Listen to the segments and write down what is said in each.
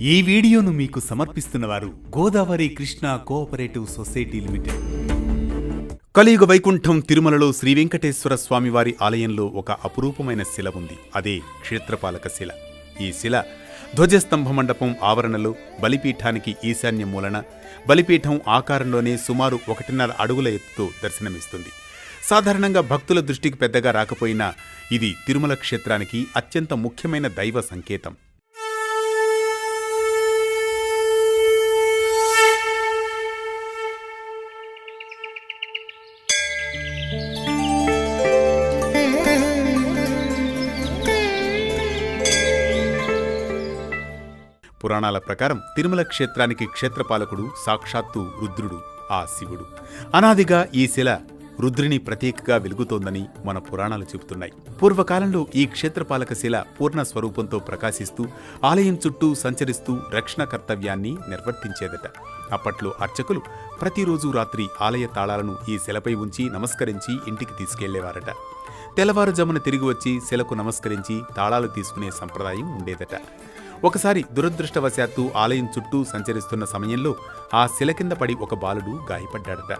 ఈ వీడియోను మీకు సమర్పిస్తున్నవారు Godavari Krishna cooperative society limited. కలియుగ వైకుంఠం తిరుమలలో శ్రీ వెంకటేశ్వర స్వామివారి ఆలయంలో ఒక అపురూపమైన శిల ఉంది. అదే క్షేత్రపాలక శిల. ఈ శిల ధ్వజస్తంభ మండపం ఆవరణలో బలిపీఠానికి ఈశాన్య మూలన బలిపీఠం ఆకారంలోనే సుమారు 1.5 అడుగుల ఎత్తుతో దర్శనమిస్తుంది. సాధారణంగా భక్తుల దృష్టికి పెద్దగా రాకపోయినా ఇది తిరుమల క్షేత్రానికి అత్యంత ముఖ్యమైన దైవ సంకేతం. పురాణాల ప్రకారం తిరుమల క్షేత్రానికి క్షేత్రపాలకుడు సాక్షాత్తు రుద్రుడు, ఆ శివుడు. అనాదిగా ఈ శిల రుద్రుని ప్రతీకగా వెలుగుతోందని మన పురాణాలు చెబుతున్నాయి. పూర్వకాలంలో ఈ క్షేత్రపాలక శిల పూర్ణ స్వరూపంతో ప్రకాశిస్తూ ఆలయం చుట్టూ సంచరిస్తూ రక్షణ కర్తవ్యాన్ని నిర్వర్తించేదట. అప్పట్లో అర్చకులు ప్రతిరోజు రాత్రి ఆలయ తాళాలను ఈ శిలపై ఉంచి నమస్కరించి ఇంటికి తీసుకెళ్లేవారట. తెల్లవారుజామున తిరిగి వచ్చి శిలకు నమస్కరించి తాళాలు తీసుకునే సంప్రదాయం ఉండేదట. ఒకసారి దురదృష్టవశాత్తు ఆలయం చుట్టూ సంచరిస్తున్న సమయంలో ఆ శిల కింద పడి ఒక బాలుడు గాయపడ్డాడట.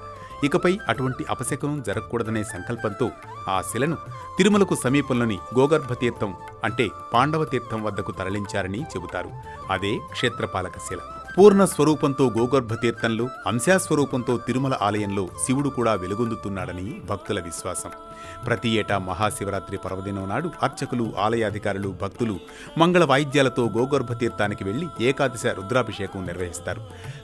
ఇకపై అటువంటి అపశకునం జరగకూడదనే సంకల్పంతో ఆ శిలను తిరుమలకు సమీపంలోని గోగర్భతీర్థం అంటే పాండవ తీర్థం వద్దకు తరలించారని చెబుతారు. అదే క్షేత్రపాలక శిల. పూర్ణ స్వరూపంతో గోగర్భతీర్థంలో, అంశాస్వరూపంతో తిరుమల ఆలయంలో శివుడు కూడా వెలుగొందుతున్నాడని భక్తుల విశ్వాసం. ప్రతి ఏటా మహాశివరాత్రి పర్వదినం నాడు అర్చకులు, ఆలయాధికారులు, భక్తులు మంగళ వాయిద్యాలతో గోగర్భతీర్థానికి వెళ్లి ఏకాదశ రుద్రాభిషేకం నిర్వహిస్తారు.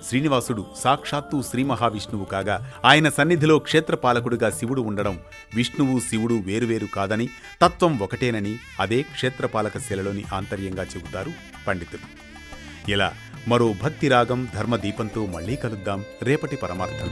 శ్రీనివాసుడు సాక్షాత్తు శ్రీ మహావిష్ణువు కాగా ఆయన సన్నిధిలో క్షేత్రపాలకుడిగా శివుడు ఉండడం విష్ణువు శివుడు వేరువేరు కాదని, తత్వం ఒకటేనని అదే క్షేత్రపాలక శిలలోని ఆంతర్యంగా చెబుతారు పండితులు. ఇలా మరో భక్తి రాగం ధర్మదీపంతో మళ్లీ కలుద్దాం రేపటి పరమార్థం.